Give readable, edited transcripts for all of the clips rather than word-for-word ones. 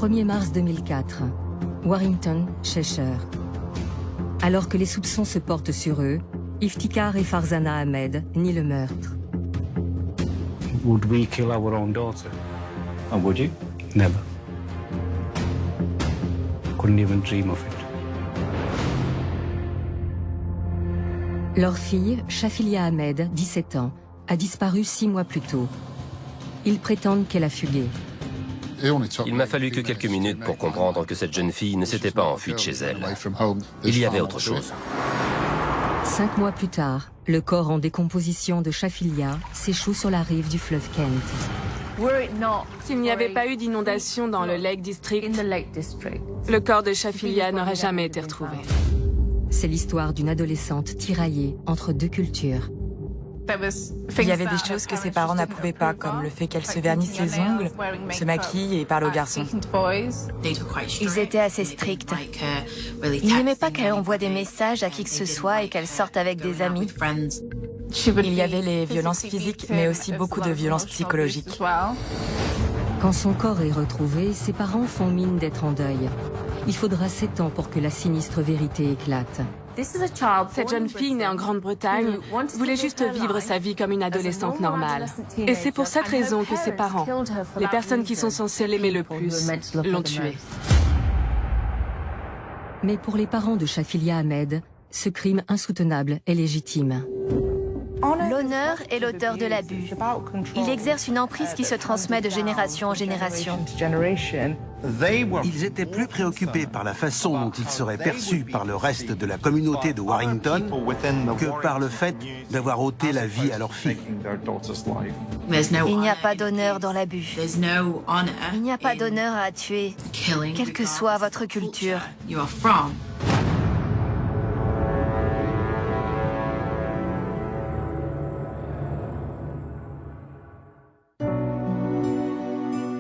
1er mars 2004, Warrington, Cheshire. Alors que les soupçons se portent sur eux, Iftikhar et Farzana Ahmed nient le meurtre. Would we kill our own daughter? And would you? Never. Couldn't even dream of it. Leur fille, Shafilia Ahmed, 17 ans, a disparu 6 mois plus tôt. Ils prétendent qu'elle a fugué. Il m'a fallu que quelques minutes pour comprendre que cette jeune fille ne s'était pas enfuie de chez elle. Il y avait autre chose. 5 mois plus tard, le corps en décomposition de Shafilia s'échoue sur la rive du fleuve Kent. S'il n'y avait pas eu d'inondation dans le Lake District, le corps de Shafilia n'aurait jamais été retrouvé. C'est l'histoire d'une adolescente tiraillée entre deux cultures. Il y avait des choses que ses parents n'approuvaient pas, comme le fait qu'elle se vernisse les ongles, se maquille et parle aux garçons. Ils étaient assez stricts. Ils n'aimaient pas qu'elle envoie des messages à qui que ce soit et qu'elle sorte avec des amis. Il y avait les violences physiques, mais aussi beaucoup de violences psychologiques. Quand son corps est retrouvé, ses parents font mine d'être en deuil. Il faudra 7 ans pour que la sinistre vérité éclate. Cette jeune fille née en Grande-Bretagne voulait juste vivre sa vie comme une adolescente normale. Et c'est pour cette raison que ses parents, les personnes qui sont censées l'aimer le plus, l'ont tuée. Mais pour les parents de Shafilia Ahmed, ce crime insoutenable est légitime. L'honneur est l'auteur de l'abus. Il exerce une emprise qui se transmet de génération en génération. Ils étaient plus préoccupés par la façon dont ils seraient perçus par le reste de la communauté de Warrington que par le fait d'avoir ôté la vie à leur fille. Il n'y a pas d'honneur dans l'abus. Il n'y a pas d'honneur à tuer, quelle que soit votre culture.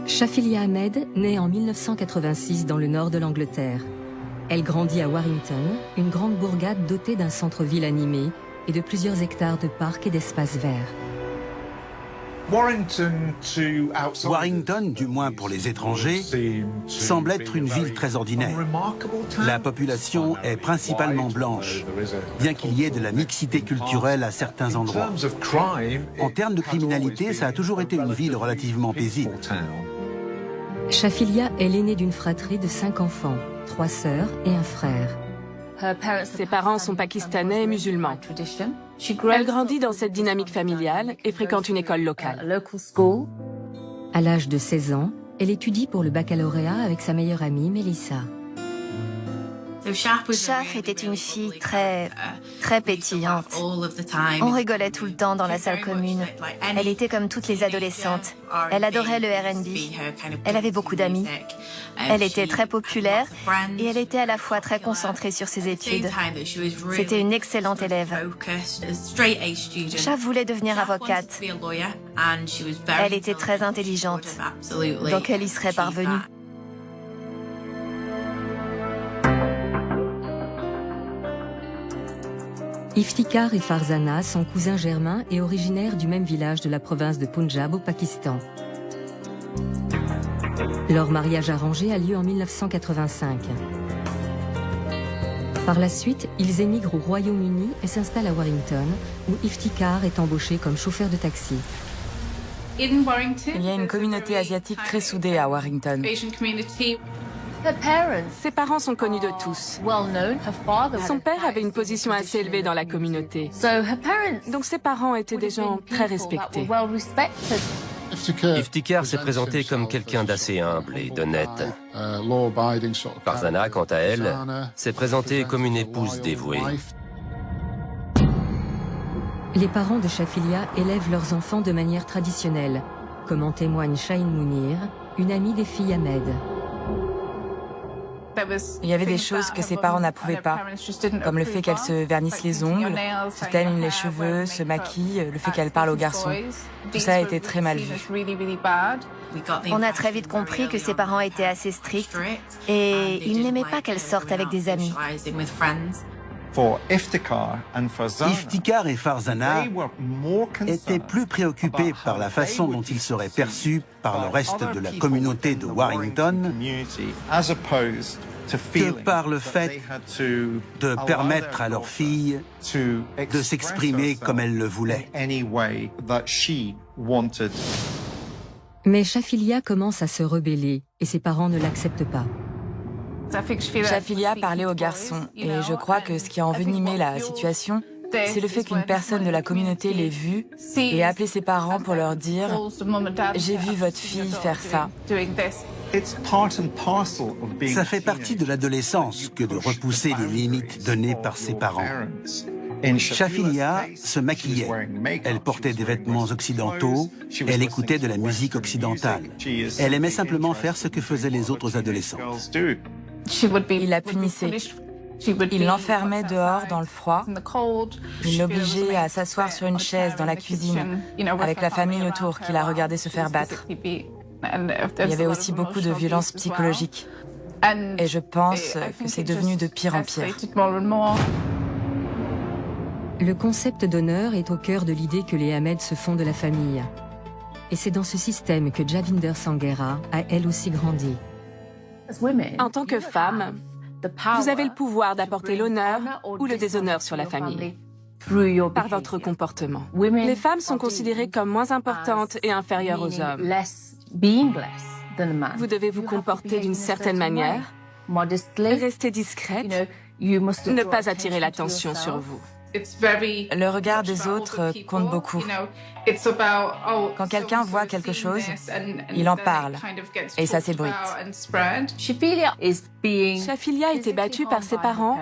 Shafilia Ahmed naît en 1986 dans le nord de l'Angleterre. Elle grandit à Warrington, une grande bourgade dotée d'un centre-ville animé et de plusieurs hectares de parcs et d'espaces verts. Warrington, du moins pour les étrangers, semble être une ville très ordinaire. La population est principalement blanche, bien qu'il y ait de la mixité culturelle à certains endroits. En termes de criminalité, ça a toujours été une ville relativement paisible. Shafilia est l'aînée d'une fratrie de 5 enfants, 3 sœurs et un frère. Ses parents sont pakistanais et musulmans. Elle grandit dans cette dynamique familiale et fréquente une école locale. À l'âge de 16 ans, elle étudie pour le baccalauréat avec sa meilleure amie, Melissa. Shaf était une fille très pétillante. On rigolait tout le temps dans la salle commune. Elle était comme toutes les adolescentes. Elle adorait le R&B. Elle avait beaucoup d'amis. Elle était très populaire et elle était à la fois très concentrée sur ses études. C'était une excellente élève. Shaf voulait devenir avocate. Elle était très intelligente, donc elle y serait parvenue. Iftikhar et Farzana sont cousins germains et originaires du même village de la province de Punjab au Pakistan. Leur mariage arrangé a lieu en 1985. Par la suite, ils émigrent au Royaume-Uni et s'installent à Warrington, où Iftikhar est embauché comme chauffeur de taxi. Il y a une communauté asiatique très soudée à Warrington. Ses parents sont connus de tous. Son père avait une position assez élevée dans la communauté. Donc ses parents étaient des gens très respectés. Iftikhar s'est présenté comme quelqu'un d'assez humble et d'honnête. Farzana, quant à elle, s'est présentée comme une épouse dévouée. Les parents de Shafilia élèvent leurs enfants de manière traditionnelle, comme en témoigne Shaheen Mounir, une amie des filles Ahmed. Il y avait des choses que ses parents n'approuvaient pas, comme le fait qu'elle se vernisse les ongles, se teigne les cheveux, se maquille, le fait qu'elle parle aux garçons. Tout ça a été très mal vu. On a très vite compris que ses parents étaient assez stricts et ils n'aimaient pas qu'elle sorte avec des amis. Iftikhar et Farzana étaient plus préoccupés par la façon dont ils seraient perçus par le reste de la communauté de Warrington que par le fait de permettre à leur fille de s'exprimer comme elle le voulait. Mais Shafilia commence à se rebeller et ses parents ne l'acceptent pas. Shafilia parlait aux garçons et je crois que ce qui a envenimé la situation, c'est le fait qu'une personne de la communauté l'ait vue et a appelé ses parents pour leur dire « J'ai vu votre fille faire ça ». Ça fait partie de l'adolescence que de repousser les limites données par ses parents. Shafilia se maquillait, elle portait des vêtements occidentaux, elle écoutait de la musique occidentale. Elle aimait simplement faire ce que faisaient les autres adolescents. Il la punissait. Il l'enfermait dehors dans le froid. Il l'obligeait à s'asseoir sur une chaise dans la cuisine, avec la famille autour qui la regardait se faire battre. Il y avait aussi beaucoup de violence psychologique. Et je pense que c'est devenu de pire en pire. Le concept d'honneur est au cœur de l'idée que les Ahmed se font de la famille. Et c'est dans ce système que Javinder Sanghera a elle aussi grandi. En tant que femme, vous avez le pouvoir d'apporter l'honneur ou le déshonneur sur la famille par votre comportement. Les femmes sont considérées comme moins importantes et inférieures aux hommes. Vous devez vous comporter d'une certaine manière, rester discrète, ne pas attirer l'attention sur vous. Le regard des autres compte beaucoup. Quand quelqu'un voit quelque chose, il en parle, et ça s'ébruite. Shafilia a été battue par ses parents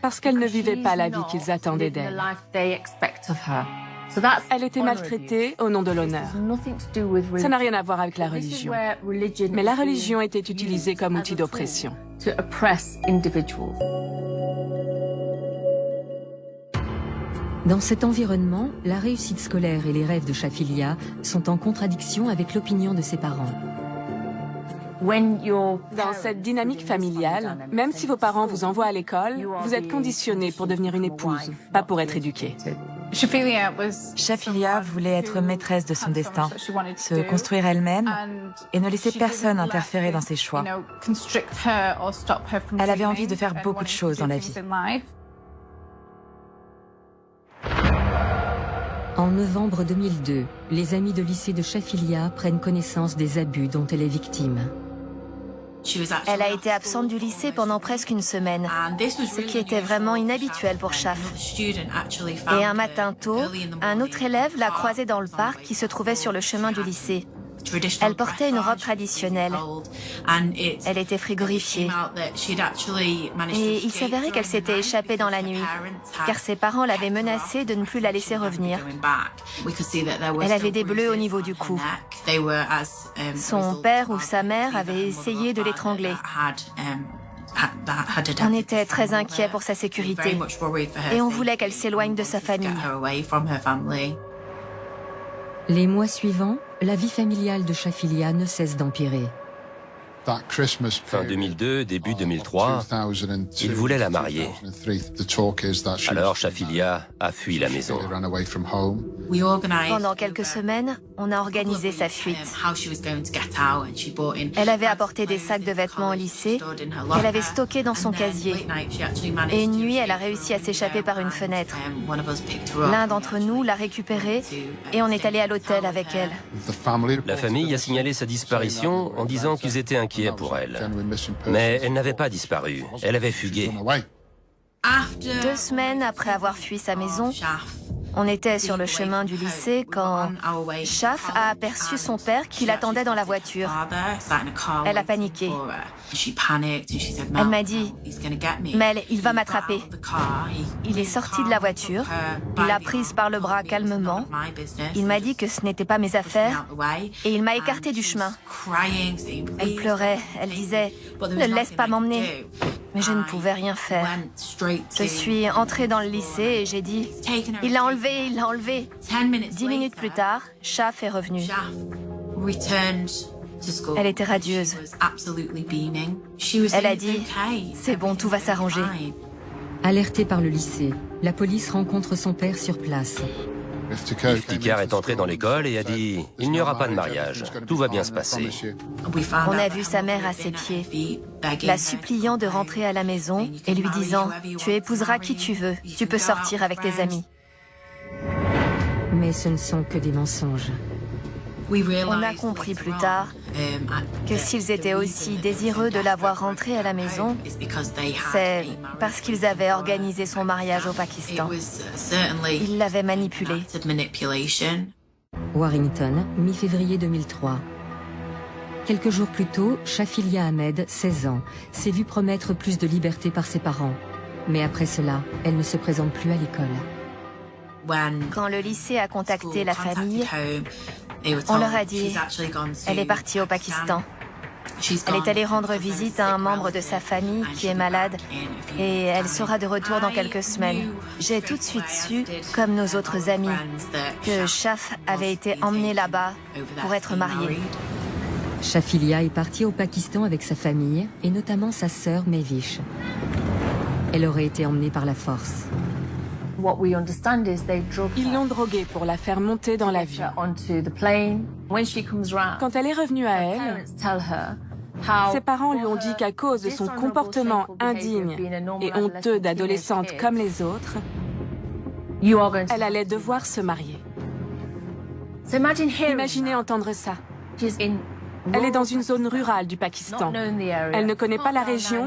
parce qu'elle ne vivait pas la vie qu'ils attendaient d'elle. Elle était maltraitée au nom de l'honneur. Ça n'a rien à voir avec la religion. Mais la religion était utilisée comme outil d'oppression. Dans cet environnement, la réussite scolaire et les rêves de Shafilia sont en contradiction avec l'opinion de ses parents. Dans cette dynamique familiale, même si vos parents vous envoient à l'école, vous êtes conditionné pour devenir une épouse, pas pour être éduqué. Shafilia voulait être maîtresse de son destin, se construire elle-même et ne laisser personne interférer dans ses choix. Elle avait envie de faire beaucoup de choses dans la vie. En novembre 2002, les amis de lycée de Shafilia prennent connaissance des abus dont elle est victime. Elle a été absente du lycée pendant presque une semaine, ce qui était vraiment inhabituel pour Shaf. Et un matin tôt, un autre élève l'a croisée dans le parc qui se trouvait sur le chemin du lycée. Elle portait une robe traditionnelle. Elle était frigorifiée. Et il s'avérait qu'elle s'était échappée dans la nuit, car ses parents l'avaient menacée de ne plus la laisser revenir. Elle avait des bleus au niveau du cou. Son père ou sa mère avait essayé de l'étrangler. On était très inquiets pour sa sécurité et on voulait qu'elle s'éloigne de sa famille. Les mois suivants, la vie familiale de Shafilia ne cesse d'empirer. Fin 2002, début 2003, il voulait la marier. Alors Shafilia a fui la maison. Pendant quelques semaines, on a organisé sa fuite. Elle avait apporté des sacs de vêtements au lycée qu'elle avait stockés dans son casier. Et une nuit, elle a réussi à s'échapper par une fenêtre. L'un d'entre nous l'a récupérée et on est allé à l'hôtel avec elle. La famille a signalé sa disparition en disant qu'ils étaient inquiets pour elle. Mais elle n'avait pas disparu, elle avait fugué. 2 semaines après avoir fui sa maison, on était sur le chemin du lycée quand Shaf a aperçu son père qui l'attendait dans la voiture. Elle a paniqué. Elle m'a dit « Mel, il va m'attraper ». Il est sorti de la voiture, il l'a prise par le bras calmement, il m'a dit que ce n'était pas mes affaires et il m'a écarté du chemin. Elle pleurait, elle disait « Ne laisse pas m'emmener ». Mais je ne pouvais rien faire. Je suis entrée dans le lycée et j'ai dit « Il l'a enlevé, il l'a enlevé ». 10 minutes plus tard, Shaf est revenue. Elle était radieuse. Elle a dit « C'est bon, tout va s'arranger ». Alertée par le lycée, la police rencontre son père sur place. Iftikhar est entré dans l'école et a dit « Il n'y aura pas de mariage, tout va bien se passer. » On a vu sa mère à ses pieds, la suppliant de rentrer à la maison et lui disant « Tu épouseras qui tu veux, tu peux sortir avec tes amis. » Mais ce ne sont que des mensonges. On a compris plus tard que s'ils étaient aussi désireux de la voir rentrer à la maison, c'est parce qu'ils avaient organisé son mariage au Pakistan. Ils l'avaient manipulée. Warrington, mi-février 2003. Quelques jours plus tôt, Shafilia Ahmed, 16 ans, s'est vue promettre plus de liberté par ses parents. Mais après cela, elle ne se présente plus à l'école. Quand le lycée a contacté la famille, on leur a dit « Elle est partie au Pakistan. Elle est allée rendre visite à un membre de sa famille qui est malade et elle sera de retour dans quelques semaines. » J'ai tout de suite su, comme nos autres amis, que Shaf avait été emmenée là-bas pour être mariée. Shafilia est partie au Pakistan avec sa famille et notamment sa sœur Mevish. Elle aurait été emmenée par la force. Ils l'ont droguée pour la faire monter dans l'avion. Quand elle est revenue à elle, ses parents lui ont dit qu'à cause de son comportement indigne et honteux d'adolescente comme les autres, elle allait devoir se marier. Imaginez entendre ça. Elle est dans une zone rurale du Pakistan. Elle ne connaît pas la région.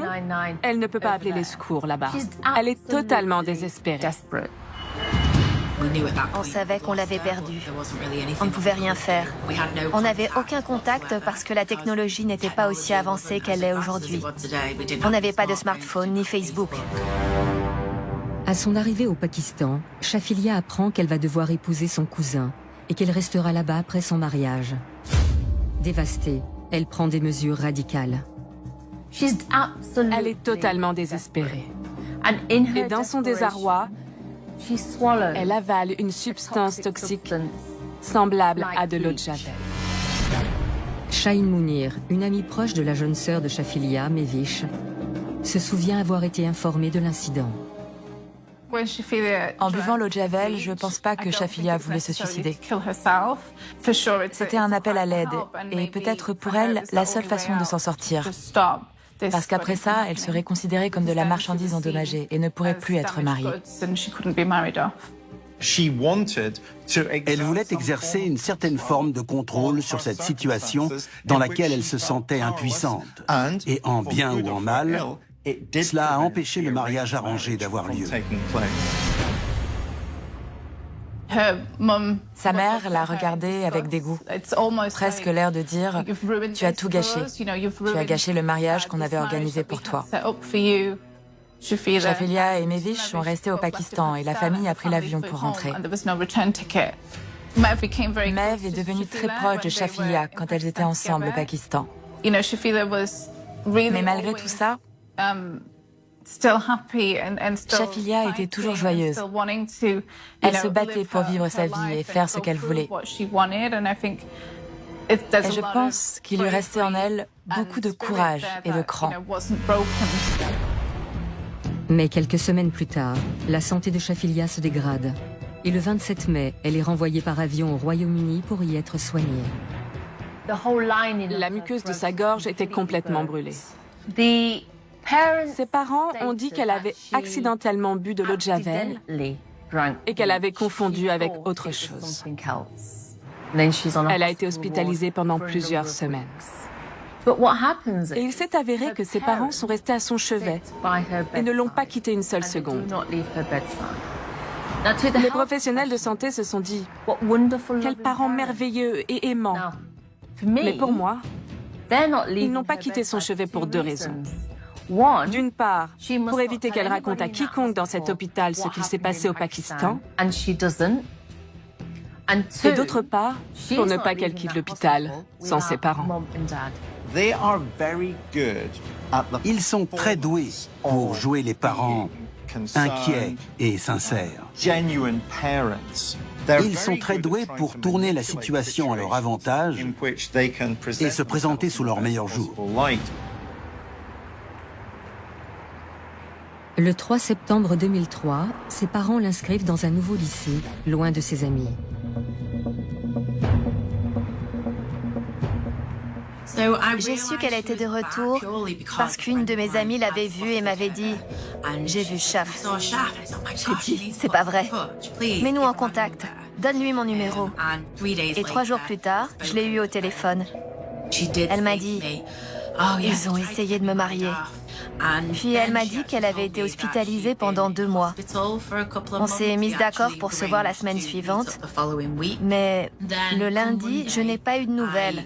Elle ne peut pas appeler les secours là-bas. Elle est totalement désespérée. On savait qu'on l'avait perdue. On ne pouvait rien faire. On n'avait aucun contact parce que la technologie n'était pas aussi avancée qu'elle l'est aujourd'hui. On n'avait pas de smartphone ni Facebook. À son arrivée au Pakistan, Shafilia apprend qu'elle va devoir épouser son cousin et qu'elle restera là-bas après son mariage. Dévastée, elle prend des mesures radicales. Elle est totalement désespérée. Et dans son désarroi, elle avale une substance toxique semblable à de l'eau de javel. Shaheen Mounir, une amie proche de la jeune sœur de Shafilia, Mevish, se souvient avoir été informée de l'incident. En buvant l'eau de javel, je ne pense pas que Shafilia voulait se suicider. C'était un appel à l'aide et peut-être pour elle la seule façon de s'en sortir. Parce qu'après ça, elle serait considérée comme de la marchandise endommagée et ne pourrait plus être mariée. Elle voulait exercer une certaine forme de contrôle sur cette situation dans laquelle elle se sentait impuissante. Et en bien ou en mal, cela a empêché le mariage arrangé d'avoir lieu. Sa mère l'a regardée avec dégoût, presque l'air de dire « Tu as tout gâché, tu as gâché le mariage qu'on avait organisé pour toi ». Shafilia et Mevish sont restés au Pakistan et la famille a pris l'avion pour rentrer. Mev est devenue très proche de Shafilia quand elles étaient ensemble au Pakistan. Mais malgré tout ça, Shafilia était toujours joyeuse. Elle se battait pour vivre sa vie et faire ce qu'elle voulait. Et je pense qu'il lui restait en elle beaucoup de courage et de cran. Mais quelques semaines plus tard, la santé de Shafilia se dégrade. Et le 27 mai, elle est renvoyée par avion au Royaume-Uni pour y être soignée. La muqueuse de sa gorge était complètement brûlée. Ses parents ont dit qu'elle avait accidentellement bu de l'eau de javel et qu'elle avait confondu avec autre chose. Elle a été hospitalisée pendant plusieurs semaines. Et il s'est avéré que ses parents sont restés à son chevet et ne l'ont pas quittée une seule seconde. Les professionnels de santé se sont dit « Quels parents merveilleux et aimants !» Mais pour moi, ils n'ont pas quitté son chevet pour deux raisons. D'une part, pour éviter qu'elle raconte à quiconque dans cet hôpital ce qu'il s'est passé au Pakistan. Et d'autre part, pour ne pas qu'elle quitte l'hôpital sans ses parents. Ils sont très doués pour jouer les parents inquiets et sincères. Ils sont très doués pour tourner la situation à leur avantage et se présenter sous leur meilleur jour. Le 3 septembre 2003, ses parents l'inscrivent dans un nouveau lycée, loin de ses amis. J'ai su qu'elle était de retour parce qu'une de mes amies l'avait vue et m'avait dit « J'ai vu Shaf ». J'ai dit « C'est pas vrai. Mets-nous en contact. Donne-lui mon numéro. » Et 3 jours plus tard, je l'ai eue au téléphone. Elle m'a dit « Ils ont essayé de me marier. » Puis elle m'a dit qu'elle avait été hospitalisée pendant 2 mois. On s'est mis d'accord pour se voir la semaine suivante, mais le lundi, je n'ai pas eu de nouvelles.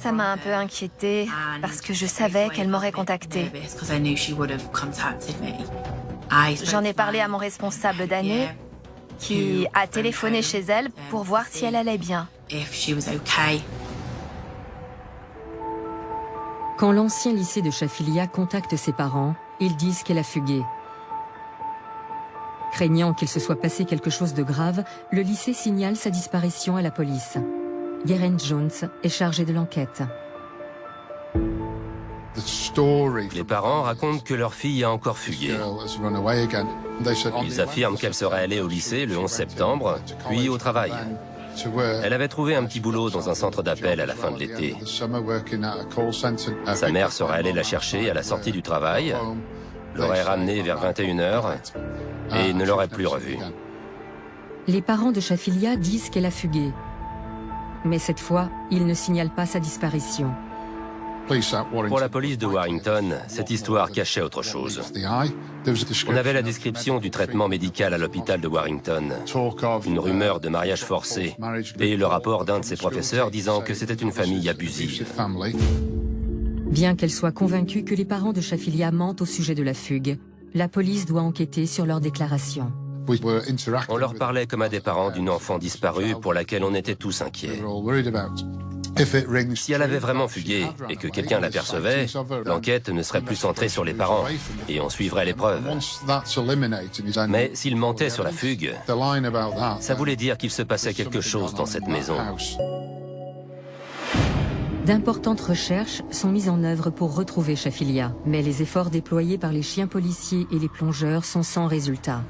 Ça m'a un peu inquiétée parce que je savais qu'elle m'aurait contactée. J'en ai parlé à mon responsable d'année qui a téléphoné chez elle pour voir si elle allait bien. Quand l'ancien lycée de Shafilia contacte ses parents, ils disent qu'elle a fugué. Craignant qu'il se soit passé quelque chose de grave, le lycée signale sa disparition à la police. Geraint Jones est chargé de l'enquête. Les parents racontent que leur fille a encore fugué. Ils affirment qu'elle serait allée au lycée le 11 septembre, puis au travail. Elle avait trouvé un petit boulot dans un centre d'appel à la fin de l'été. Sa mère serait allée la chercher à la sortie du travail, l'aurait ramenée vers 21h et ne l'aurait plus revue. Les parents de Shafilia disent qu'elle a fugué. Mais cette fois, ils ne signalent pas sa disparition. Pour la police de Warrington, cette histoire cachait autre chose. On avait la description du traitement médical à l'hôpital de Warrington, une rumeur de mariage forcé et le rapport d'un de ses professeurs disant que c'était une famille abusive. Bien qu'elle soit convaincue que les parents de Shafilia mentent au sujet de la fugue, la police doit enquêter sur leurs déclarations. On leur parlait comme à des parents d'une enfant disparue pour laquelle on était tous inquiets. Si elle avait vraiment fugué et que quelqu'un l'apercevait, l'enquête ne serait plus centrée sur les parents et on suivrait les preuves. Mais s'il mentait sur la fugue, ça voulait dire qu'il se passait quelque chose dans cette maison. D'importantes recherches sont mises en œuvre pour retrouver Shafilia, mais les efforts déployés par les chiens policiers et les plongeurs sont sans résultat.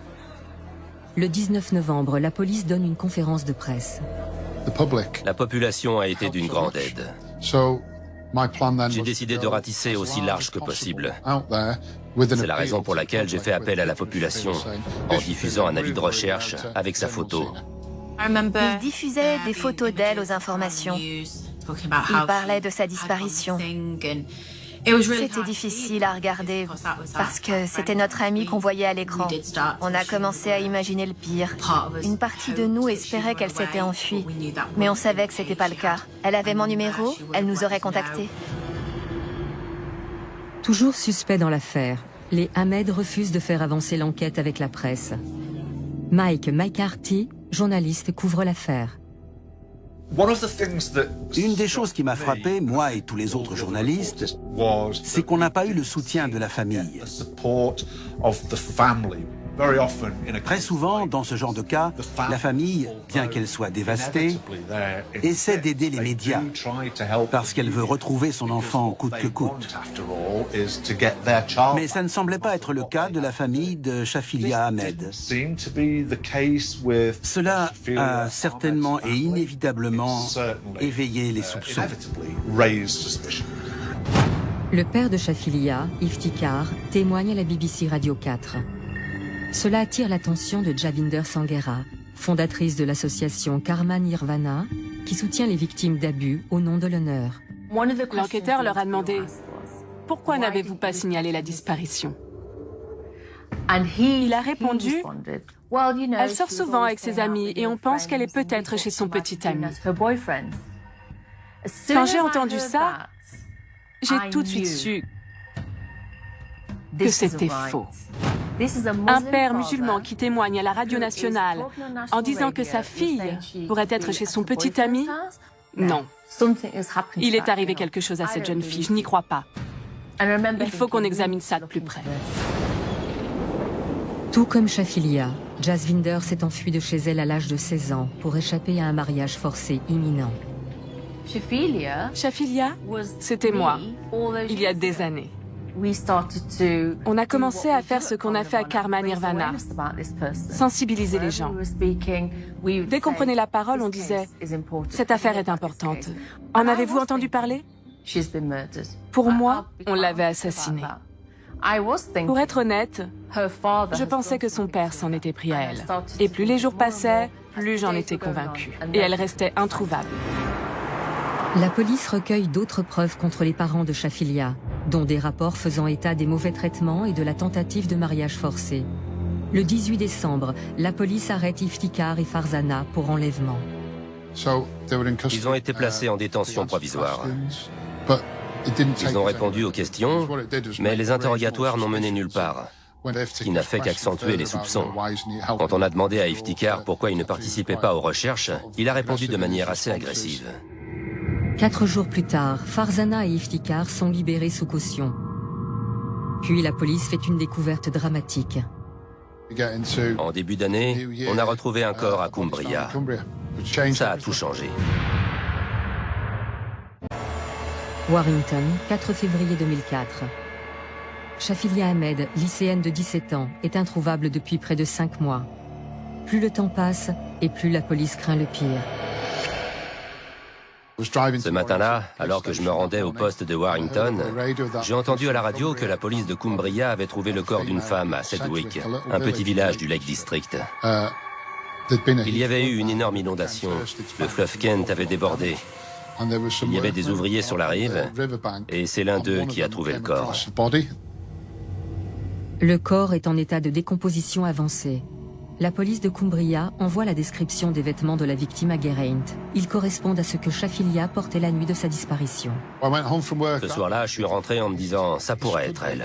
Le 19 novembre, la police donne une conférence de presse. La population a été d'une grande aide. J'ai décidé de ratisser aussi large que possible. C'est la raison pour laquelle j'ai fait appel à la population en diffusant un avis de recherche avec sa photo. Il diffusait des photos d'elle aux informations. Il parlait de sa disparition. C'était difficile à regarder parce que c'était notre amie qu'on voyait à l'écran. On a commencé à imaginer le pire. Une partie de nous espérait qu'elle s'était enfuie, mais on savait que c'était pas le cas. Elle avait mon numéro, elle nous aurait contactés. Toujours suspect dans l'affaire, les Ahmed refusent de faire avancer l'enquête avec la presse. Mike McCarthy, journaliste, couvre l'affaire. Une des choses qui m'a frappé, moi et tous les autres journalistes, c'est qu'on n'a pas eu le soutien de la famille. Très souvent, dans ce genre de cas, la famille, bien qu'elle soit dévastée, essaie d'aider les médias parce qu'elle veut retrouver son enfant coûte que coûte. Mais ça ne semblait pas être le cas de la famille de Shafilia Ahmed. Cela a certainement et inévitablement éveillé les soupçons. Le père de Shafilia, Iftikhar, témoigne à la BBC Radio 4. Cela attire l'attention de Javinder Sanghera, fondatrice de l'association Karma Nirvana, qui soutient les victimes d'abus au nom de l'honneur. L'enquêteur leur a demandé « Pourquoi n'avez-vous pas signalé la disparition ?» Il a répondu « Elle sort souvent avec ses amis et on pense qu'elle est peut-être chez son petit ami. » Quand j'ai entendu ça, j'ai tout de suite su que c'était faux. Un père musulman qui témoigne à la radio nationale en disant que sa fille pourrait être chez son petit ami, non. Il est arrivé quelque chose à cette jeune fille, je n'y crois pas. Il faut qu'on examine ça de plus près. Tout comme Shafilia, Jasvinder s'est enfui de chez elle à l'âge de 16 ans pour échapper à un mariage forcé imminent. Shafilia, c'était moi, il y a des années. On a commencé à faire ce qu'on a fait à Karma Nirvana, sensibiliser les gens. Dès qu'on prenait la parole, on disait « Cette affaire est importante. En avez-vous entendu parler ?» Pour moi, on l'avait assassinée. Pour être honnête, je pensais que son père s'en était pris à elle. Et plus les jours passaient, plus j'en étais convaincue. Et elle restait introuvable. La police recueille d'autres preuves contre les parents de Shafilia, dont des rapports faisant état des mauvais traitements et de la tentative de mariage forcé. Le 18 décembre, la police arrête Iftikhar et Farzana pour enlèvement. Ils ont été placés en détention provisoire. Ils ont répondu aux questions, mais les interrogatoires n'ont mené nulle part, ce qui n'a fait qu'accentuer les soupçons. Quand on a demandé à Iftikhar pourquoi il ne participait pas aux recherches, il a répondu de manière assez agressive. 4 jours plus tard, Farzana et Iftikhar sont libérés sous caution. Puis la police fait une découverte dramatique. En début d'année, on a retrouvé un corps à Cumbria. Ça a tout changé. Warrington, 4 février 2004. Shafilia Ahmed, lycéenne de 17 ans, est introuvable depuis près de 5 mois. Plus le temps passe et plus la police craint le pire. Ce matin-là, alors que je me rendais au poste de Warrington, j'ai entendu à la radio que la police de Cumbria avait trouvé le corps d'une femme à Sedgwick, un petit village du Lake District. Il y avait eu une énorme inondation. Le fleuve Kent avait débordé. Il y avait des ouvriers sur la rive, et c'est l'un d'eux qui a trouvé le corps. Le corps est en état de décomposition avancée. La police de Cumbria envoie la description des vêtements de la victime à Geraint. Ils correspondent à ce que Shafilia portait la nuit de sa disparition. Ce soir-là, je suis rentré en me disant « ça pourrait être elle ».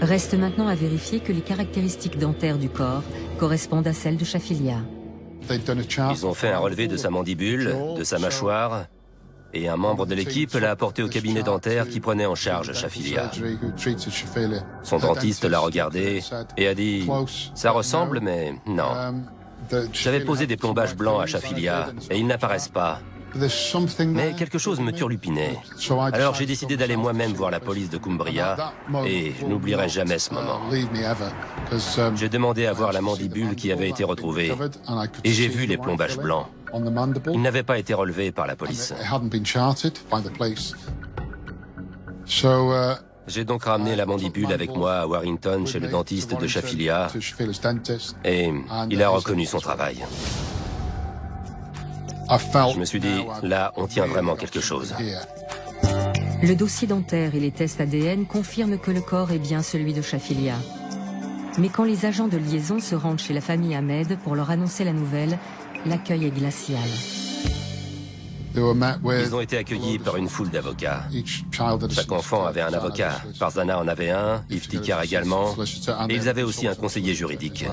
Reste maintenant à vérifier que les caractéristiques dentaires du corps correspondent à celles de Shafilia. Ils ont fait un relevé de sa mandibule, de sa mâchoire, et un membre de l'équipe l'a apporté au cabinet dentaire qui prenait en charge Shafilia. Son dentiste l'a regardé et a dit « ça ressemble, mais non ». J'avais posé des plombages blancs à Shafilia et ils n'apparaissent pas. Mais quelque chose me turlupinait. Alors j'ai décidé d'aller moi-même voir la police de Cumbria et je n'oublierai jamais ce moment. J'ai demandé à voir la mandibule qui avait été retrouvée et j'ai vu les plombages blancs. Ils n'avaient pas été relevés par la police. J'ai donc ramené la mandibule avec moi à Warrington chez le dentiste de Shafilia et il a reconnu son travail. Je me suis dit, là, on tient vraiment quelque chose. Le dossier dentaire et les tests ADN confirment que le corps est bien celui de Shafilia. Mais quand les agents de liaison se rendent chez la famille Ahmed pour leur annoncer la nouvelle, l'accueil est glacial. Ils ont été accueillis par une foule d'avocats. Chaque enfant avait un avocat. Farzana en avait un, Iftikhar également, et ils avaient aussi un conseiller juridique.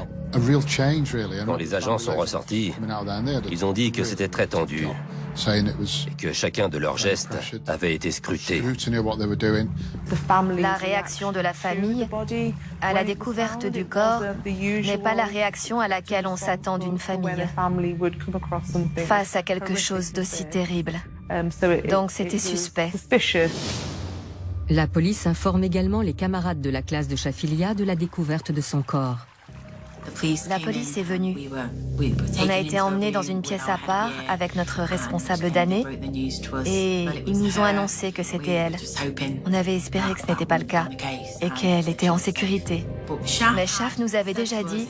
Quand les agents sont ressortis, ils ont dit que c'était très tendu et que chacun de leurs gestes avait été scruté. La réaction de la famille à la découverte du corps n'est pas la réaction à laquelle on s'attend d'une famille face à quelque chose d'aussi terrible. Donc c'était suspect. La police informe également les camarades de la classe de Shafilia de la découverte de son corps. La police est venue. On a été emmenés dans une pièce à part avec notre responsable d'année et ils nous ont annoncé que c'était elle. On avait espéré que ce n'était pas le cas et qu'elle était en sécurité. Mais Shaf nous avait déjà dit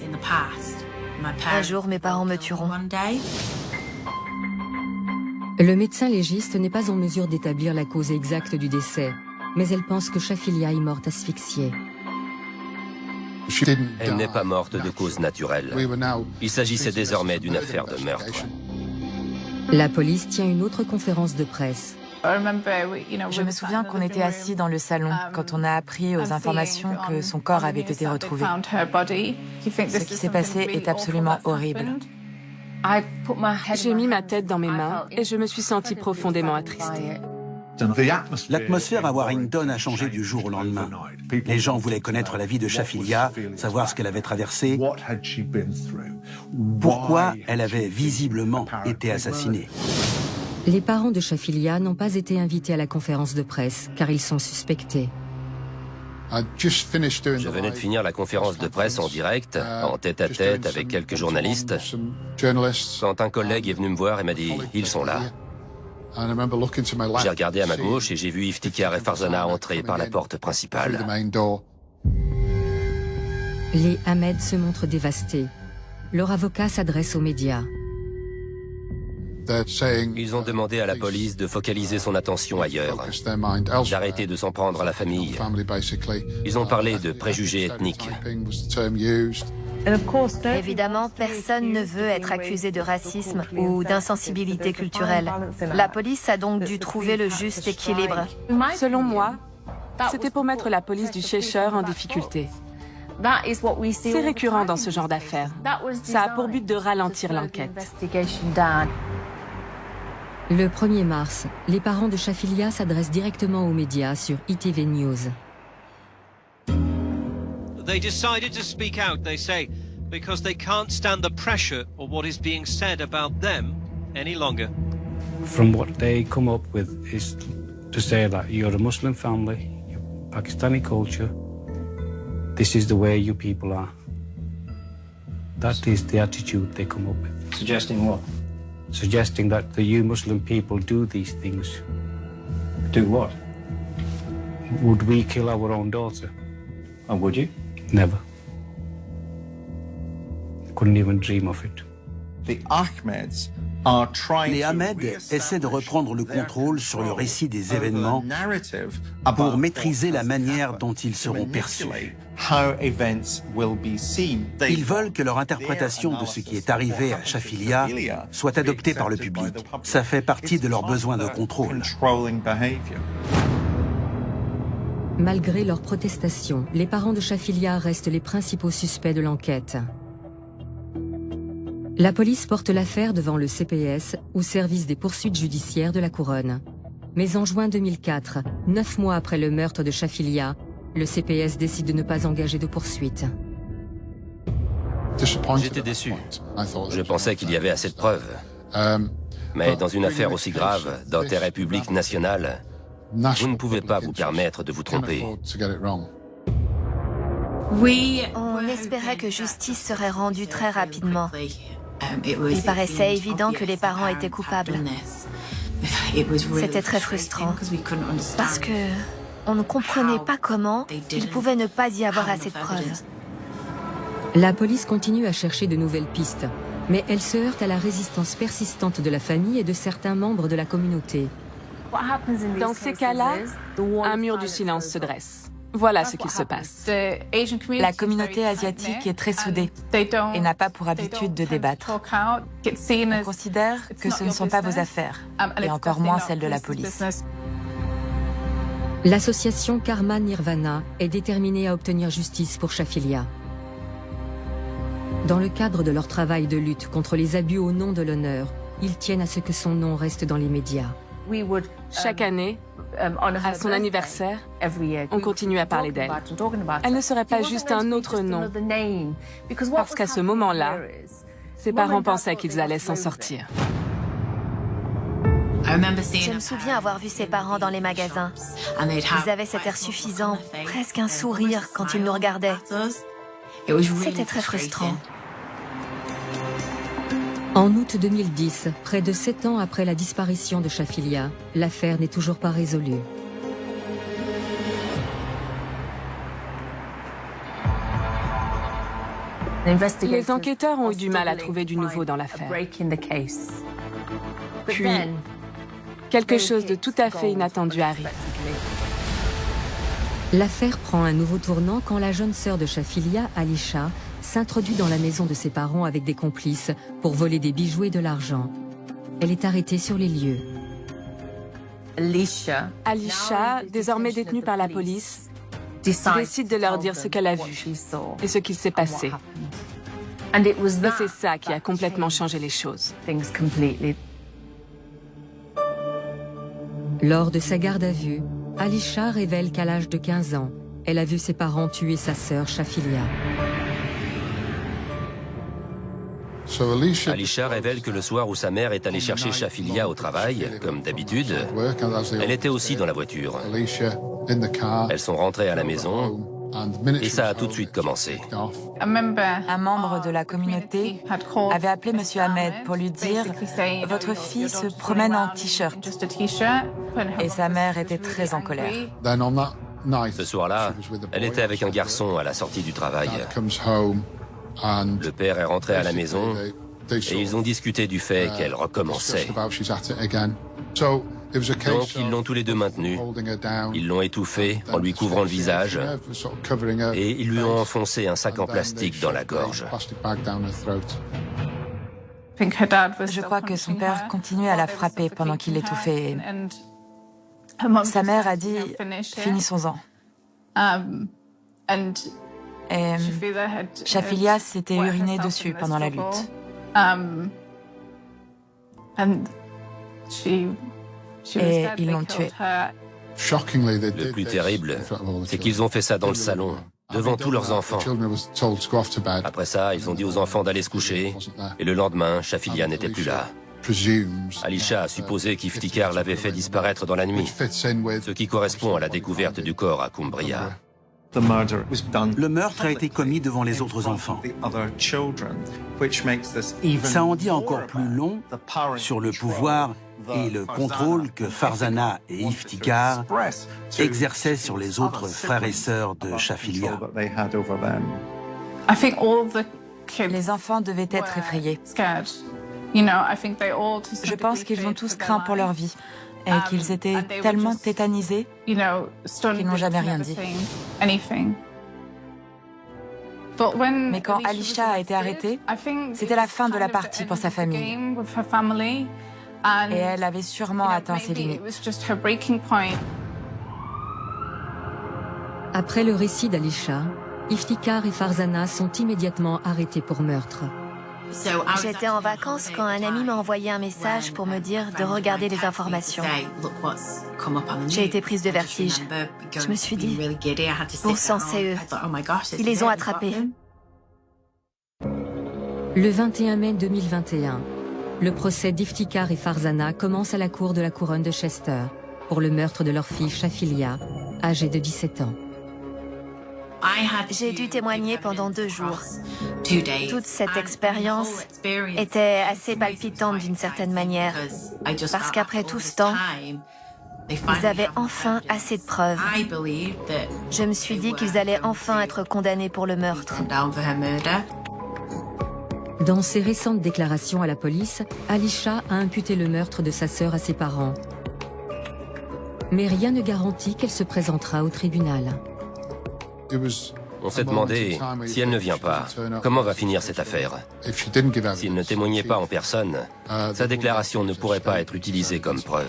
« Un jour, mes parents me tueront ». Le médecin légiste n'est pas en mesure d'établir la cause exacte du décès, mais elle pense que Shafilia est morte asphyxiée. Elle n'est pas morte de cause naturelle. Il s'agissait désormais d'une affaire de meurtre. La police tient une autre conférence de presse. Je me souviens qu'on était assis dans le salon quand on a appris aux informations que son corps avait été retrouvé. Ce qui s'est passé est absolument horrible. J'ai mis ma tête dans mes mains et je me suis sentie profondément attristée. L'atmosphère à Warrington a changé du jour au lendemain. Les gens voulaient connaître la vie de Shafilia, savoir ce qu'elle avait traversé, pourquoi elle avait visiblement été assassinée. Les parents de Shafilia n'ont pas été invités à la conférence de presse car ils sont suspectés. Je venais de finir la conférence de presse en direct, en tête-à-tête avec quelques journalistes, quand un collègue est venu me voir et m'a dit « Ils sont là ». J'ai regardé à ma gauche et j'ai vu Iftikhar et Farzana entrer par la porte principale. Les Ahmed se montrent dévastés. Leur avocat s'adresse aux médias. Ils ont demandé à la police de focaliser son attention ailleurs, d'arrêter de s'en prendre à la famille. Ils ont parlé de préjugés ethniques. Évidemment, personne ne veut être accusé de racisme ou d'insensibilité culturelle. La police a donc dû trouver le juste équilibre. Selon moi, c'était pour mettre la police du Cheshire en difficulté. C'est récurrent dans ce genre d'affaires. Ça a pour but de ralentir l'enquête. Le 1er mars, les parents de Shafilia s'adressent directement aux médias sur ITV News. They decided to speak out, they say, because they can't stand the pressure of what is being said about them any longer. From what they come up with is to say that you're a Muslim family, you're Pakistani culture, this is the way you people are. That is the attitude they come up with. Suggesting what? Suggesting that the you Muslim people do these things. Do what? Would we kill our own daughter? Oh, would you? Never. Couldn't even dream of it. The Ahmeds are trying Les Ahmed essaient de reprendre le contrôle sur le récit des événements pour maîtriser la manière dont ils seront perçus. Ils veulent que leur interprétation de ce qui est arrivé à Shafilia soit adoptée par le public. Ça fait partie de leur besoin de contrôle. Malgré leurs protestations, les parents de Shafilia restent les principaux suspects de l'enquête. La police porte l'affaire devant le CPS, ou Service des poursuites judiciaires de la Couronne. Mais en juin 2004, 9 mois après le meurtre de Shafilia, le CPS décide de ne pas engager de poursuite. J'étais déçu. Je pensais qu'il y avait assez de preuves. Mais dans une affaire aussi grave, d'intérêt public national, vous ne pouvez pas vous permettre de vous tromper. On espérait que justice serait rendue très rapidement. Il paraissait évident que les parents étaient coupables. C'était très frustrant, parce que on ne comprenait pas comment il pouvait ne pas y avoir assez de preuves. La police continue à chercher de nouvelles pistes, mais elle se heurte à la résistance persistante de la famille et de certains membres de la communauté. Dans ces cas-là, un mur du silence se dresse. Voilà ce qu'il se passe. La communauté asiatique est très soudée et n'a pas pour habitude de débattre. On considère que ce ne sont pas vos affaires, et encore moins celles de la police. L'association Karma Nirvana est déterminée à obtenir justice pour Shafilia. Dans le cadre de leur travail de lutte contre les abus au nom de l'honneur, ils tiennent à ce que son nom reste dans les médias. Chaque année, à son anniversaire, on continue à parler d'elle. Elle ne serait pas juste un autre nom, parce qu'à ce moment-là, ses parents pensaient qu'ils allaient s'en sortir. Je me souviens avoir vu ses parents dans les magasins. Ils avaient cet air suffisant, presque un sourire quand ils nous regardaient. C'était très frustrant. En août 2010, près de 7 ans après la disparition de Shafilia, l'affaire n'est toujours pas résolue. Les enquêteurs ont eu du mal à trouver du nouveau dans l'affaire. Puis, quelque chose de tout à fait inattendu arrive. L'affaire prend un nouveau tournant quand la jeune sœur de Shafilia, Alisha, s'introduit dans la maison de ses parents avec des complices pour voler des bijoux et de l'argent. Elle est arrêtée sur les lieux. Alisha, désormais détenue par la police, décide de leur dire ce qu'elle a vu et ce qu'il s'est passé. Et c'est ça qui a complètement changé les choses. Lors de sa garde à vue, Alisha révèle qu'à l'âge de 15 ans, elle a vu ses parents tuer sa sœur Shafilia. Alisha révèle que le soir où sa mère est allée chercher Shafilia au travail, comme d'habitude, elle était aussi dans la voiture. Elles sont rentrées à la maison et ça a tout de suite commencé. Un membre de la communauté avait appelé M. Ahmed pour lui dire « Votre fille se promène en t-shirt ». Et sa mère était très en colère. Ce soir-là, elle était avec un garçon à la sortie du travail. Le père est rentré à la maison et ils ont discuté du fait qu'elle recommençait. Donc ils l'ont tous les deux maintenue. Ils l'ont étouffée en lui couvrant le visage et ils lui ont enfoncé un sac en plastique dans la gorge. Je crois que son père continuait à la frapper pendant qu'il l'étouffait. Sa mère a dit « Finissons-en ». Et Shafilia s'était urinée dessus pendant la lutte. Et ils l'ont tuée. Le plus terrible, c'est qu'ils ont fait ça dans le salon, devant tous leurs enfants. Après ça, ils ont dit aux enfants d'aller se coucher, et le lendemain, Shafilia n'était plus là. Alisha a supposé qu'Iftikhar l'avait fait disparaître dans la nuit, ce qui correspond à la découverte du corps à Cumbria. Le meurtre a été commis devant les autres enfants. Ça en dit encore plus long sur le pouvoir et le contrôle que Farzana et Iftikhar exerçaient sur les autres frères et sœurs de Shafilia. Les enfants devaient être effrayés. Je pense qu'ils ont tous craint pour leur vie et qu'ils étaient tellement tétanisés qu'ils n'ont jamais rien dit. Mais quand Alisha a été arrêtée, c'était la fin de la partie pour sa famille. Et elle avait sûrement atteint ses limites. Après le récit d'Alisha, Iftikhar et Farzana sont immédiatement arrêtés pour meurtre. J'étais en vacances quand un ami m'a envoyé un message pour me dire de regarder les informations. J'ai été prise de vertige. Je me suis dit, bon sang, c'est eux. Ils les ont attrapés. Le 21 mai 2021, le procès d'Iftikhar et Farzana commence à la cour de la couronne de Chester pour le meurtre de leur fille Shafilia, âgée de 17 ans. J'ai dû témoigner pendant 2 jours. Toute cette expérience était assez palpitante d'une certaine manière, parce qu'après tout ce temps, ils avaient enfin assez de preuves. Je me suis dit qu'ils allaient enfin être condamnés pour le meurtre. Dans ses récentes déclarations à la police, Alisha a imputé le meurtre de sa sœur à ses parents. Mais rien ne garantit qu'elle se présentera au tribunal. On s'est demandé, si elle ne vient pas, comment va finir cette affaire? S'il ne témoignait pas en personne, sa déclaration ne pourrait pas être utilisée comme preuve.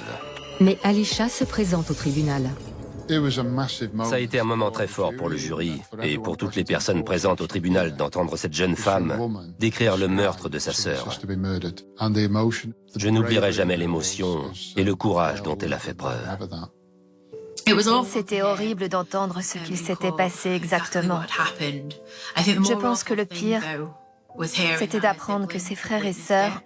Mais Alisha se présente au tribunal. Ça a été un moment très fort pour le jury et pour toutes les personnes présentes au tribunal d'entendre cette jeune femme décrire le meurtre de sa sœur. Je n'oublierai jamais l'émotion et le courage dont elle a fait preuve. C'était horrible d'entendre ce qu'il s'était passé exactement. Je pense que le pire, c'était d'apprendre que ses frères et sœurs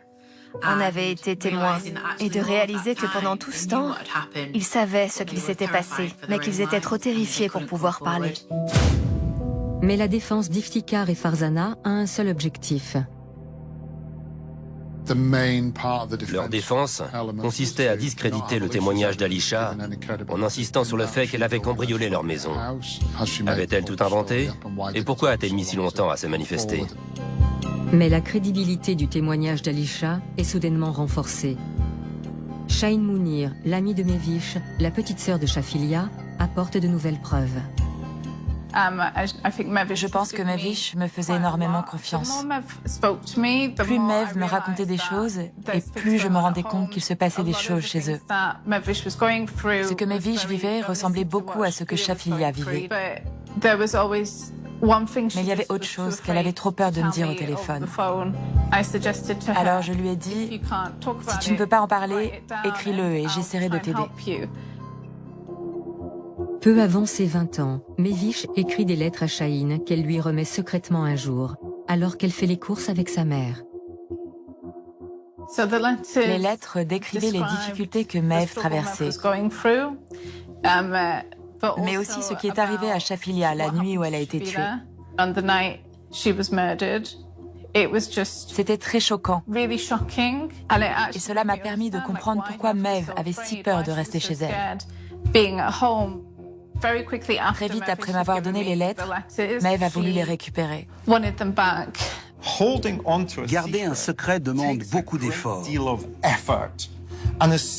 en avaient été témoins et de réaliser que pendant tout ce temps, ils savaient ce qu'il s'était passé, mais qu'ils étaient trop terrifiés pour pouvoir parler. Mais la défense d'Iftikhar et Farzana a un seul objectif. Leur défense consistait à discréditer le témoignage d'Alisha en insistant sur le fait qu'elle avait cambriolé leur maison. Avait-elle tout inventé? Et pourquoi a-t-elle mis si longtemps à se manifester? Mais la crédibilité du témoignage d'Alisha est soudainement renforcée. Shahin Mounir, l'ami de Mevish, la petite sœur de Shafilia, apporte de nouvelles preuves. Je pense que Mevish me faisait énormément confiance. Plus Mev me racontait des choses, et plus je me rendais compte qu'il se passait des choses chez eux. Ce que Mevish vivait ressemblait beaucoup à ce que Shafilia vivait. Mais il y avait autre chose qu'elle avait trop peur de me dire au téléphone. Alors je lui ai dit, si tu ne peux pas en parler, écris-le et j'essaierai de t'aider. Peu avant ses 20 ans, Mevish écrit des lettres à Shahin qu'elle lui remet secrètement un jour, alors qu'elle fait les courses avec sa mère. Les lettres décrivaient les difficultés que Maeve traversait, mais aussi ce qui est arrivé à Shafilia la nuit où elle a été tuée. C'était très choquant. Et cela m'a permis de comprendre pourquoi Maeve avait si peur de rester chez elle. Très vite après m'avoir donné les lettres, Maeve a voulu les récupérer. Garder un secret demande beaucoup d'efforts.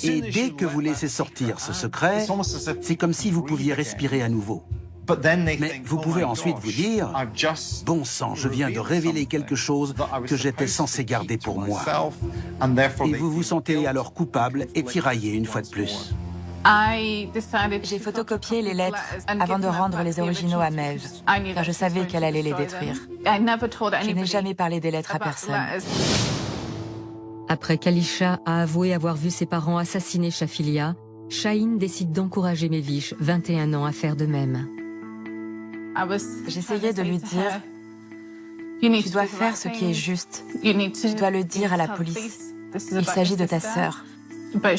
Et dès que vous laissez sortir ce secret, c'est comme si vous pouviez respirer à nouveau. Mais vous pouvez ensuite vous dire, bon sang, je viens de révéler quelque chose que j'étais censé garder pour moi. Et vous vous sentez alors coupable et tiraillé une fois de plus. J'ai photocopié les lettres avant de rendre les originaux à Maeve, car je savais qu'elle allait les détruire. Je n'ai jamais parlé des lettres à personne. Après qu'Alisha a avoué avoir vu ses parents assassiner Shafilia, Shaheen décide d'encourager Mevish, 21 ans, à faire de même. J'essayais de lui dire, tu dois faire ce qui est juste, tu dois le dire à la police, il s'agit de ta sœur. Mais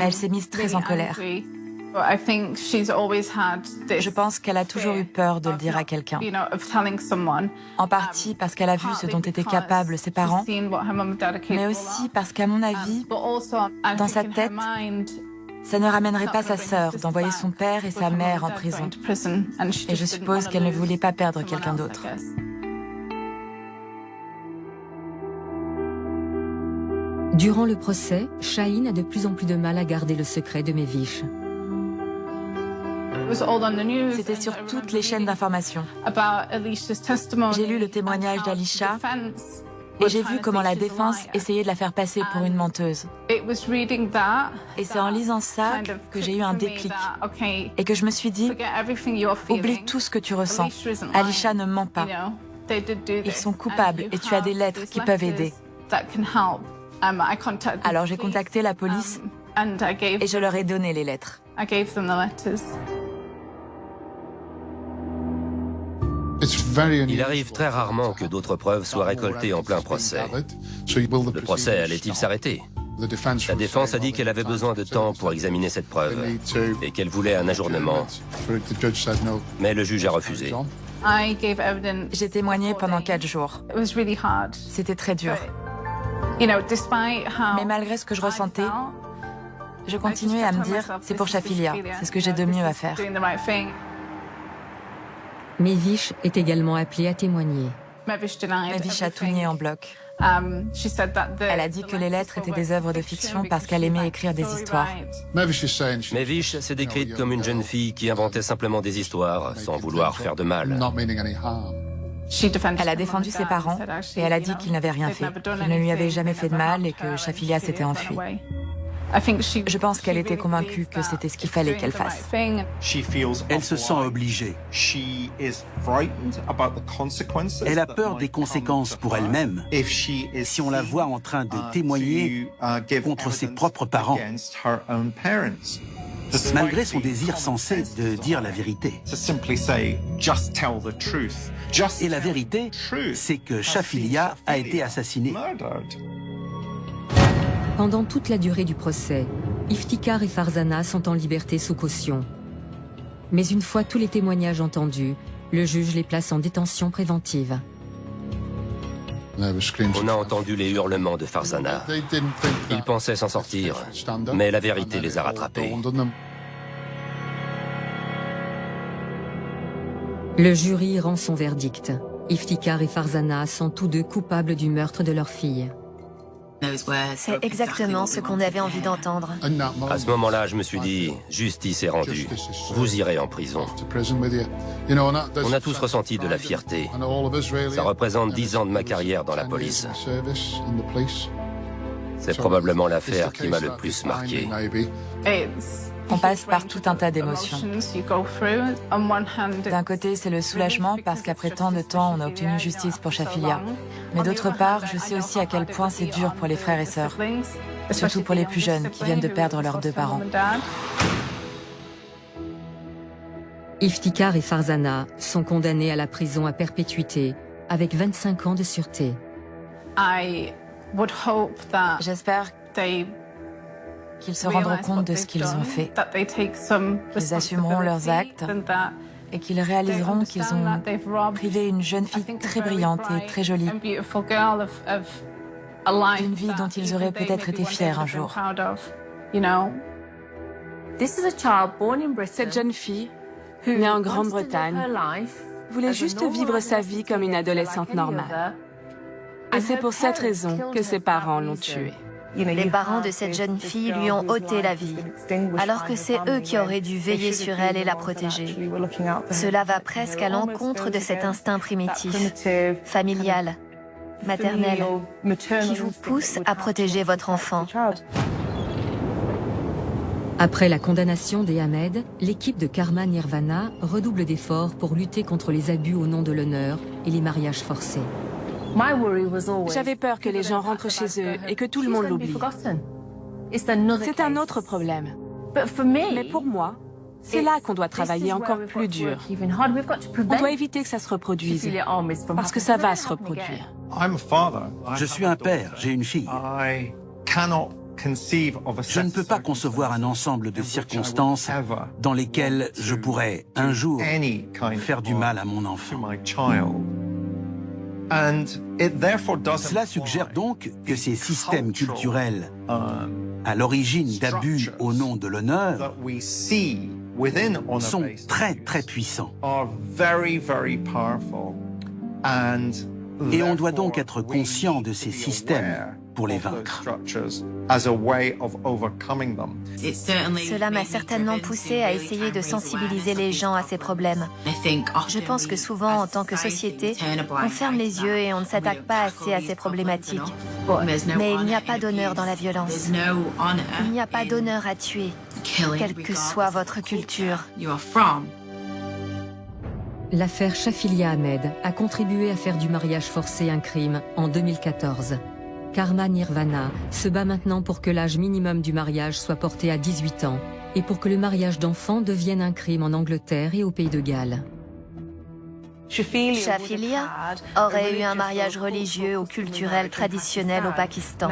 elle s'est mise très en colère. Je pense qu'elle a toujours eu peur de le dire à quelqu'un. En partie parce qu'elle a vu ce dont étaient capables ses parents, mais aussi parce qu'à mon avis, dans sa tête, ça ne ramènerait pas sa sœur d'envoyer son père et sa mère en prison. Et je suppose qu'elle ne voulait pas perdre quelqu'un d'autre. Durant le procès, Shaheen a de plus en plus de mal à garder le secret de Mevish. C'était sur toutes les chaînes d'information. J'ai lu le témoignage d'Alisha et j'ai vu comment la défense essayait de la faire passer pour une menteuse. Et c'est en lisant ça que j'ai eu un déclic et que je me suis dit, oublie tout ce que tu ressens. Alisha ne ment pas. Ils sont coupables et tu as des lettres qui peuvent aider. Alors j'ai contacté la police et je leur ai donné les lettres. Il arrive très rarement que d'autres preuves soient récoltées en plein procès. Le procès allait-il s'arrêter? La défense a dit qu'elle avait besoin de temps pour examiner cette preuve et qu'elle voulait un ajournement. Mais le juge a refusé. J'ai témoigné pendant 4 jours. C'était très dur. Mais malgré ce que je ressentais, je continuais à me dire, c'est pour Shafilia, c'est ce que j'ai de mieux à faire. Mevish est également appelée à témoigner. Mevish a tout nié en bloc. Elle a dit que les lettres étaient des œuvres de fiction parce qu'elle aimait écrire des histoires. Mevish s'est décrite comme une jeune fille qui inventait simplement des histoires sans vouloir faire de mal. Elle a défendu ses parents et elle a dit qu'ils n'avaient rien fait, qu'ils ne lui avaient jamais fait de mal et que Shafilia s'était enfuie. Je pense qu'elle était convaincue que c'était ce qu'il fallait qu'elle fasse. Elle se sent obligée. Elle a peur des conséquences pour elle-même si on la voit en train de témoigner contre ses propres parents, malgré son désir sensé de dire la vérité. Et la vérité, c'est que Shafilia a été assassinée. Pendant toute la durée du procès, Iftikhar et Farzana sont en liberté sous caution. Mais une fois tous les témoignages entendus, le juge les place en détention préventive. On a entendu les hurlements de Farzana. Ils pensaient s'en sortir, mais la vérité les a rattrapés. Le jury rend son verdict. Iftikhar et Farzana sont tous deux coupables du meurtre de leur fille. C'est exactement ce qu'on avait envie d'entendre. À ce moment-là, je me suis dit, justice est rendue. Vous irez en prison. On a tous ressenti de la fierté. Ça représente 10 ans de ma carrière dans la police. C'est probablement l'affaire qui m'a le plus marqué. On passe par tout un tas d'émotions. D'un côté, c'est le soulagement parce qu'après tant de temps, on a obtenu justice pour Shafilia. Mais d'autre part, je sais aussi à quel point c'est dur pour les frères et sœurs. Surtout pour les plus jeunes qui viennent de perdre leurs 2 parents. Iftikhar et Farzana sont condamnés à la prison à perpétuité avec 25 ans de sûreté. J'espère qu'ils se rendront compte de ce qu'ils ont fait, qu'ils assumeront leurs actes et qu'ils réaliseront qu'ils ont privé une jeune fille très brillante et très jolie d'une vie dont ils auraient peut-être été fiers un jour. Cette jeune fille, née en Grande-Bretagne, voulait juste vivre sa vie comme une adolescente normale. Et c'est pour cette raison que ses parents l'ont tuée. Les parents de cette jeune fille lui ont ôté la vie, alors que c'est eux qui auraient dû veiller sur elle et la protéger. Cela va presque à l'encontre de cet instinct primitif, familial, maternel, qui vous pousse à protéger votre enfant. Après la condamnation des Ahmed, l'équipe de Karma Nirvana redouble d'efforts pour lutter contre les abus au nom de l'honneur et les mariages forcés. J'avais peur que les gens rentrent chez eux et que tout le monde l'oublie. C'est un autre problème. Mais pour moi, c'est là qu'on doit travailler encore plus dur. On doit éviter que ça se reproduise, parce que ça va se reproduire. Je suis un père, j'ai une fille. Je ne peux pas concevoir un ensemble de circonstances dans lesquelles je pourrais, un jour, faire du mal à mon enfant. Cela suggère donc que ces systèmes culturels à l'origine d'abus au nom de l'honneur sont très très puissants. Et on doit donc être conscient de ces systèmes pour les vaincre. Cela m'a certainement poussé à essayer de sensibiliser les gens à ces problèmes. Je pense que souvent, en tant que société, on ferme les yeux et on ne s'attaque pas assez à ces problématiques. Mais il n'y a pas d'honneur dans la violence. Il n'y a pas d'honneur à tuer, quelle que soit votre culture. L'affaire Shafilia Ahmed a contribué à faire du mariage forcé un crime en 2014. Karma Nirvana se bat maintenant pour que l'âge minimum du mariage soit porté à 18 ans et pour que le mariage d'enfants devienne un crime en Angleterre et au Pays de Galles. Shafilia aurait eu un mariage religieux ou culturel traditionnel au Pakistan,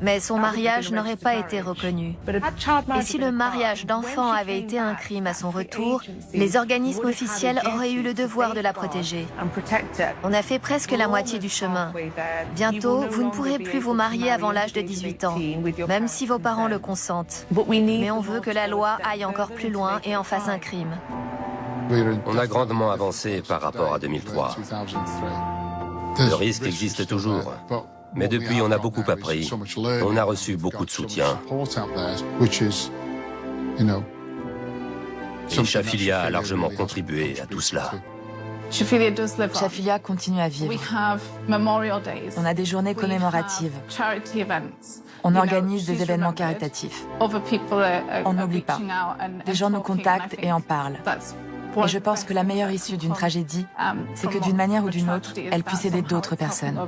mais son mariage n'aurait pas été reconnu. Et si le mariage d'enfants avait été un crime à son retour, les organismes officiels auraient eu le devoir de la protéger. On a fait presque la moitié du chemin. Bientôt, vous ne pourrez plus vous marier avant l'âge de 18 ans, même si vos parents le consentent. Mais on veut que la loi aille encore plus loin et en fasse un crime. On a grandement avancé par rapport à 2003. Le risque existe toujours. Mais depuis, on a beaucoup appris. On a reçu beaucoup de soutien. Et Shafilia a largement contribué à tout cela. Shafilia continue à vivre. On a des journées commémoratives. On organise des événements caritatifs. On n'oublie pas. Des gens nous contactent et en parlent. Et je pense que la meilleure issue d'une tragédie, c'est que d'une manière ou d'une autre, elle puisse aider d'autres personnes.